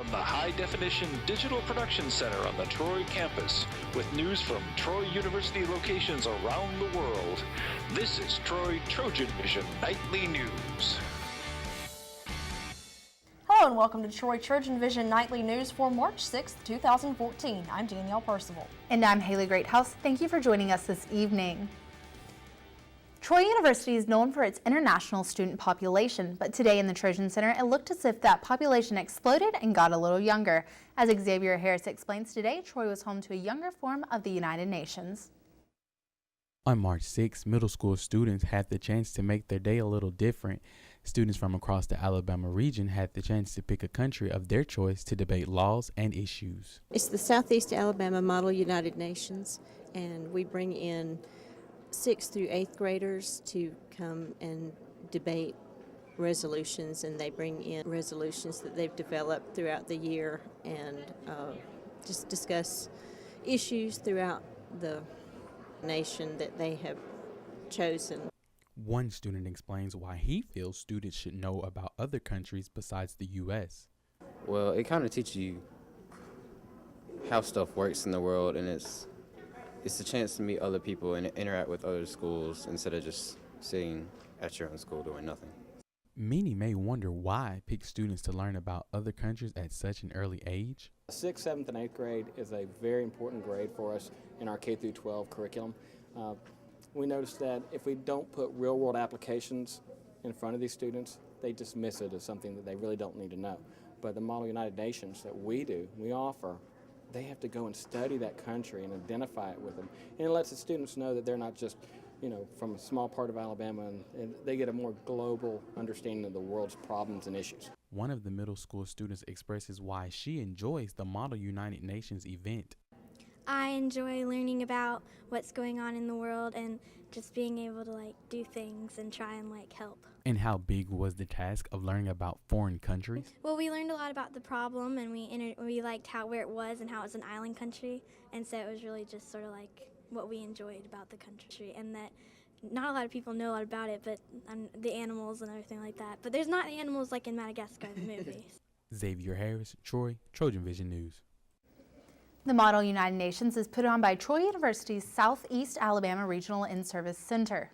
from the High Definition Digital Production Center on the Troy campus, with news from Troy University locations around the world, this is Troy TrojanVision Nightly News. Hello and welcome to Troy TrojanVision Nightly News for March 6th, 2014. I'm Danielle Percival. And I'm Haley Greathouse. Thank you for joining us this evening. Troy University is known for its international student population, but today in the Trojan Center, it looked as if that population exploded and got a little younger. As Xavier Harris explains today, Troy was home to a younger form of the United Nations. On March 6, middle school students had the chance to make their day a little different. Students from across the Alabama region had the chance to pick a country of their choice to debate laws and issues. It's the Southeast Alabama Model United Nations, and we bring in 6th through 8th graders to come and debate resolutions, and they bring in resolutions that they've developed throughout the year and just discuss issues throughout the nation that they have chosen. One student explains why he feels students should know about other countries besides the U.S. Well, it kind of teaches you how stuff works in the world, and it's a chance to meet other people and interact with other schools instead of just sitting at your own school doing nothing. Many may wonder why pick students to learn about other countries at such an early age. 6th, 7th, and 8th grade is a very important grade for us in our K through 12 curriculum. We noticed that if we don't put real-world applications in front of these students, they dismiss it as something that they really don't need to know. But the Model United Nations that we offer, they have to go and study that country and identify it with them. And it lets the students know that they're not just, from a small part of Alabama, and they get a more global understanding of the world's problems and issues. One of the middle school students expresses why she enjoys the Model United Nations event. I enjoy learning about what's going on in the world and just being able to do things and try and help. And how big was the task of learning about foreign countries? Well, we learned a lot about the problem, and we liked where it was and how it was an island country, and so it was really just sort of what we enjoyed about the country, and that not a lot of people know a lot about it, but the animals and everything like that. But there's not animals like in Madagascar, the movie. Xavier Harris, Troy, TrojanVision News. The Model United Nations is put on by Troy University's Southeast Alabama Regional In-Service Center.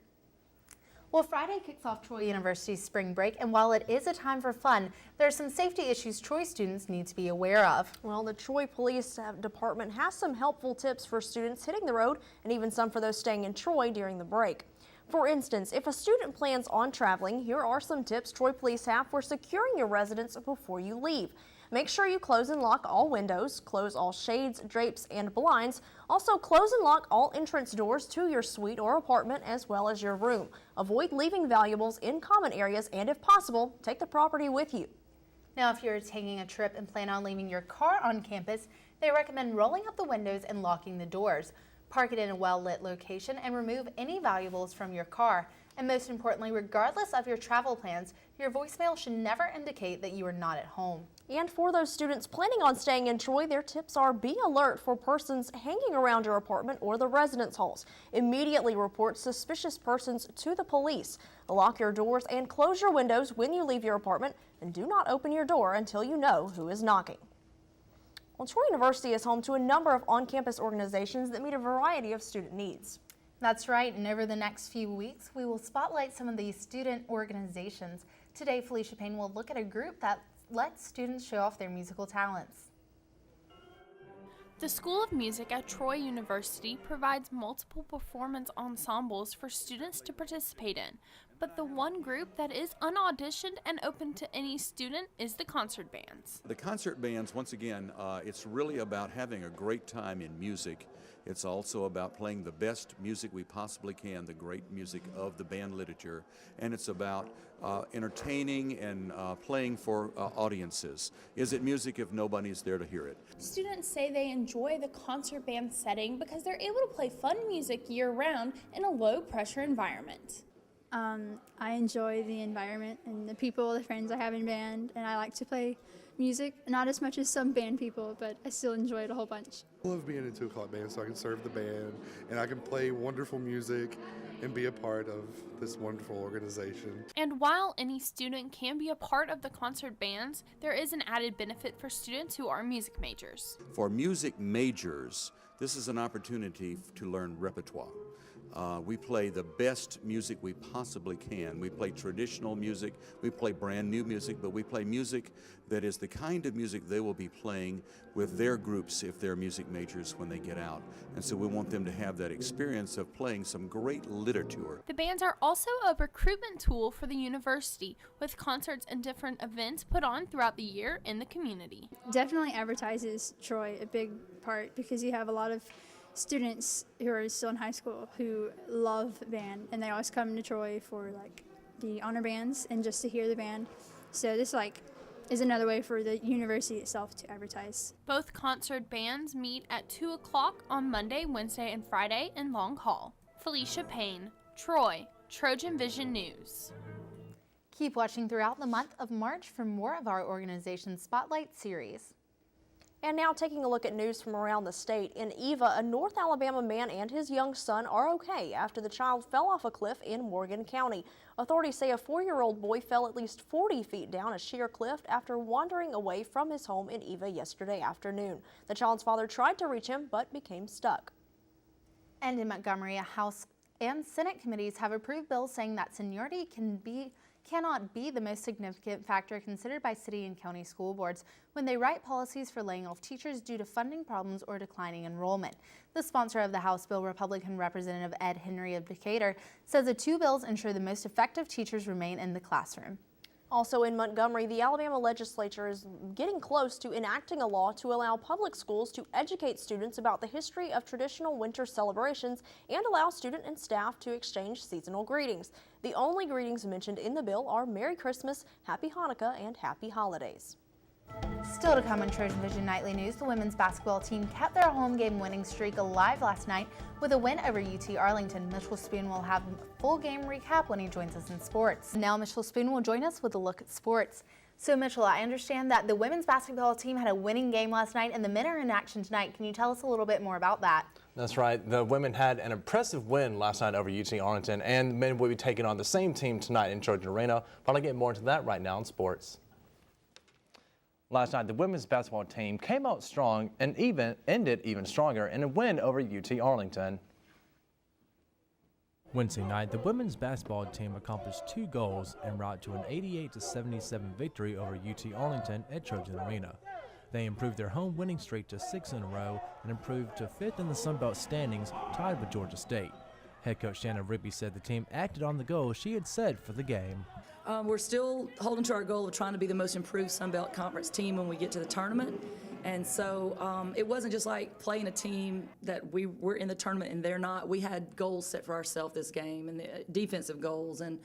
Well, Friday kicks off Troy University's spring break, and while it is a time for fun, there are some safety issues Troy students need to be aware of. Well, the Troy Police Department has some helpful tips for students hitting the road and even some for those staying in Troy during the break. For instance, if a student plans on traveling, here are some tips Troy Police have for securing your residence before you leave. Make sure you close and lock all windows, close all shades, drapes, and blinds. Also, close and lock all entrance doors to your suite or apartment as well as your room. Avoid leaving valuables in common areas, and if possible, take the property with you. Now, if you're taking a trip and plan on leaving your car on campus, they recommend rolling up the windows and locking the doors. Park it in a well-lit location and remove any valuables from your car. And most importantly, regardless of your travel plans, your voicemail should never indicate that you are not at home. And for those students planning on staying in Troy, their tips are: be alert for persons hanging around your apartment or the residence halls. Immediately report suspicious persons to the police. Lock your doors and close your windows when you leave your apartment, and do not open your door until you know who is knocking. Well, Troy University is home to a number of on-campus organizations that meet a variety of student needs. That's right, and over the next few weeks, we will spotlight some of these student organizations. Today, Felicia Payne will look at a group that lets students show off their musical talents. The School of Music at Troy University provides multiple performance ensembles for students to participate in, but the one group that is unauditioned and open to any student is the concert bands. The concert bands, once again, it's really about having a great time in music. It's also about playing the best music we possibly can, the great music of the band literature, and it's about entertaining and playing for audiences. Is it music if nobody's there to hear it? Students say they enjoy the concert band setting because they're able to play fun music year-round in a low-pressure environment. I enjoy the environment and the people, the friends I have in band, and I like to play music, not as much as some band people, but I still enjoy it a whole bunch. I love being in 2 o'clock band so I can serve the band and I can play wonderful music and be a part of this wonderful organization. And while any student can be a part of the concert bands, there is an added benefit for students who are music majors. For music majors, this is an opportunity to learn repertoire. We play the best music we possibly can. We play traditional music, we play brand new music, but we play music that is the kind of music they will be playing with their groups if they're music majors when they get out. And so we want them to have that experience of playing some great literature. The bands are also a recruitment tool for the university, with concerts and different events put on throughout the year in the community. Definitely advertises Troy a big part because you have a lot of students who are still in high school who love band, and they always come to Troy for like the honor bands and just to hear the band. So this is another way for the university itself to advertise. Both concert bands meet at 2 o'clock on Monday, Wednesday, and Friday in Long Hall. Felicia Payne, Troy, TrojanVision News. Keep watching throughout the month of March for more of our organization's Spotlight series. And now taking a look at news from around the state. In Eva, a North Alabama man and his young son are okay after the child fell off a cliff in Morgan County. Authorities say a 4-year-old boy fell at least 40 feet down a sheer cliff after wandering away from his home in Eva yesterday afternoon. The child's father tried to reach him but became stuck. And in Montgomery, a House and Senate committees have approved bills saying that seniority cannot be the most significant factor considered by city and county school boards when they write policies for laying off teachers due to funding problems or declining enrollment. The sponsor of the House bill, Republican Representative Ed Henry of Decatur, says the 2 bills ensure the most effective teachers remain in the classroom. Also in Montgomery, the Alabama legislature is getting close to enacting a law to allow public schools to educate students about the history of traditional winter celebrations and allow student and staff to exchange seasonal greetings. The only greetings mentioned in the bill are Merry Christmas, Happy Hanukkah, and Happy Holidays. Still to come on TrojanVision Nightly News, the women's basketball team kept their home game winning streak alive last night with a win over UT Arlington. Mitchell Spoon will have a full game recap when he joins us in sports. Now Mitchell Spoon will join us with a look at sports. So Mitchell, I understand that the women's basketball team had a winning game last night and the men are in action tonight. Can you tell us a little bit more about that? That's right. The women had an impressive win last night over UT Arlington, and the men will be taking on the same team tonight in Trojan Arena. But I'll get more into that right now in sports. Last night, the women's basketball team came out strong and ended even stronger in a win over UT Arlington. Wednesday night, the women's basketball team accomplished 2 goals en route to an 88-77 victory over UT Arlington at Trojan Arena. They improved their home winning streak to 6 in a row and improved to 5th in the Sun Belt standings, tied with Georgia State. Head coach Shannon Rigby said the team acted on the goals she had set for the game. We're still holding to our goal of trying to be the most improved Sun Belt Conference team when we get to the tournament. And so it wasn't just like playing a team that we were in the tournament and they're not. We had goals set for ourselves this game, and the defensive goals. And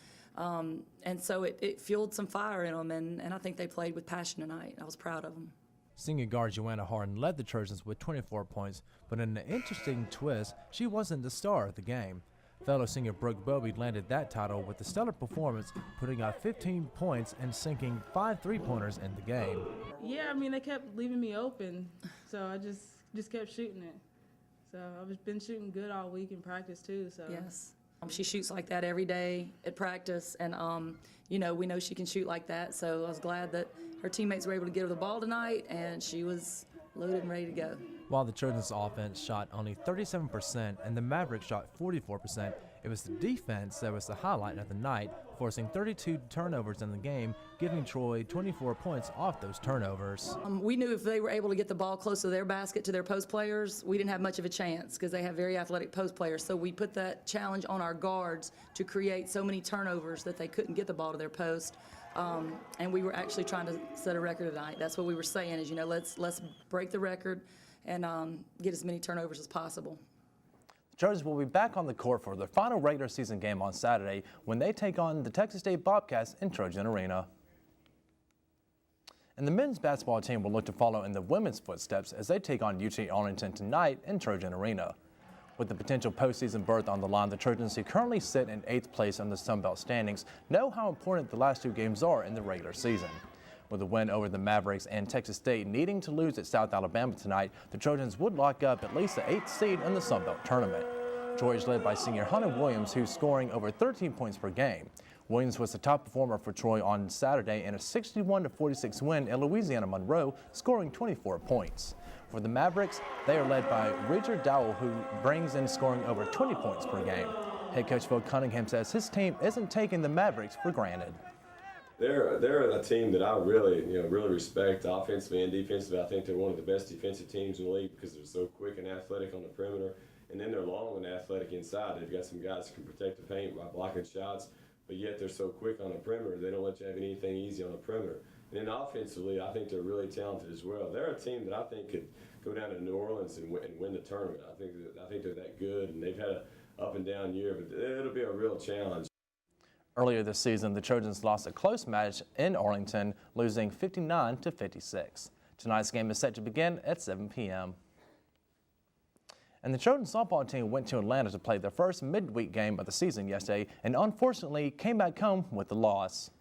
so it fueled some fire in them, and I think they played with passion tonight. I was proud of them. Senior guard Joanna Harden led the Trojans with 24 points, but in an interesting twist, she wasn't the star of the game. Fellow senior Brooke Bobby landed that title with a stellar performance, putting out 15 points and sinking 5 3-pointers in the game. Yeah, I mean, they kept leaving me open, so I just kept shooting it. So I've been shooting good all week in practice too. So yes, she shoots like that every day at practice, and we know she can shoot like that. So I was glad that her teammates were able to get her the ball tonight, and she was loaded and ready to go. While the Trojans' offense shot only 37% and the Mavericks shot 44%, it was the defense that was the highlight of the night, forcing 32 turnovers in the game, giving Troy 24 points off those turnovers. We knew if they were able to get the ball close to their basket, to their post players, we didn't have much of a chance because they have very athletic post players. So we put that challenge on our guards to create so many turnovers that they couldn't get the ball to their post. And we were actually trying to set a record tonight. That's what we were saying is, let's break the record and get as many turnovers as possible. The Trojans will be back on the court for their final regular season game on Saturday when they take on the Texas State Bobcats in Trojan Arena. And the men's basketball team will look to follow in the women's footsteps as they take on UT Arlington tonight in Trojan Arena. With the potential postseason berth on the line, the Trojans, who currently sit in 8th place on the Sun Belt standings, know how important the last 2 games are in the regular season. With a win over the Mavericks and Texas State needing to lose at South Alabama tonight, the Trojans would lock up at least the 8th seed in the Sun Belt tournament. Troy is led by senior Hunter Williams, who's scoring over 13 points per game. Williams was the top performer for Troy on Saturday in a 61-46 win at Louisiana Monroe, scoring 24 points. For the Mavericks, they are led by Richard Dowell, who brings in scoring over 20 points per game. Head coach Phil Cunningham says his team isn't taking the Mavericks for granted. They're a team that I really respect offensively and defensively. I think they're one of the best defensive teams in the league because they're so quick and athletic on the perimeter, and then they're long and athletic inside. They've got some guys who can protect the paint by blocking shots, but yet they're so quick on the perimeter. They don't let you have anything easy on the perimeter. And then offensively, I think they're really talented as well. They're a team that I think could go down to New Orleans and win the tournament. I think they're that good, and they've had an up and down year, but it'll be a real challenge. Earlier this season, the Trojans lost a close match in Arlington, losing 59-56. Tonight's game is set to begin at 7 p.m. And the Trojan softball team went to Atlanta to play their first midweek game of the season yesterday and unfortunately came back home with the loss.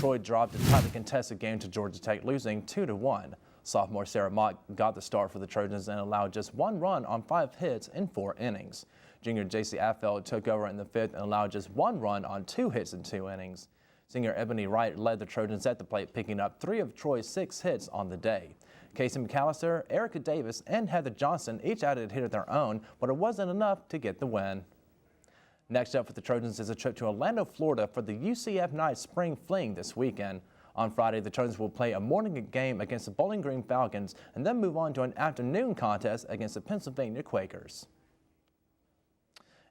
Troy dropped a tightly contested game to Georgia Tech, losing 2-1. Sophomore Sarah Mott got the start for the Trojans and allowed just 1 run on 5 hits in 4 innings. Junior J.C. Affeld took over in the 5th and allowed just 1 run on 2 hits in 2 innings. Senior Ebony Wright led the Trojans at the plate, picking up 3 of Troy's 6 hits on the day. Casey McAllister, Erica Davis, and Heather Johnson each added a hit of their own, but it wasn't enough to get the win. Next up for the Trojans is a trip to Orlando, Florida for the UCF Knights Spring Fling this weekend. On Friday, the Trojans will play a morning game against the Bowling Green Falcons and then move on to an afternoon contest against the Pennsylvania Quakers.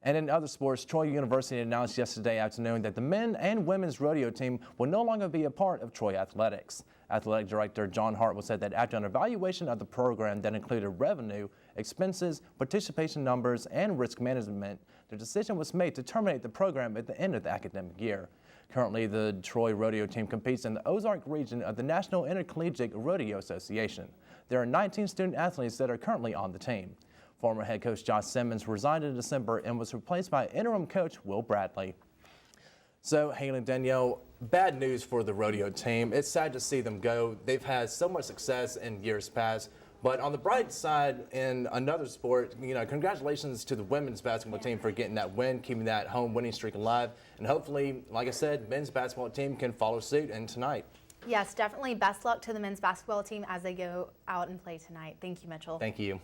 And in other sports, Troy University announced yesterday afternoon that the men and women's rodeo team will no longer be a part of Troy Athletics. Athletic Director John Hartwell said that after an evaluation of the program that included revenue, expenses, participation numbers, and risk management, the decision was made to terminate the program at the end of the academic year. Currently, the Troy rodeo team competes in the Ozark region of the National Intercollegiate Rodeo Association. There are 19 student athletes that are currently on the team. Former head coach Josh Simmons resigned in December and was replaced by interim coach Will Bradley. So, Haley and Danielle, bad news for the rodeo team. It's sad to see them go. They've had so much success in years past. But on the bright side, in another sport, congratulations to the women's basketball team for getting that win, keeping that home winning streak alive. And hopefully, like I said, men's basketball team can follow suit in tonight. Yes, definitely best luck to the men's basketball team as they go out and play tonight. Thank you, Mitchell. Thank you.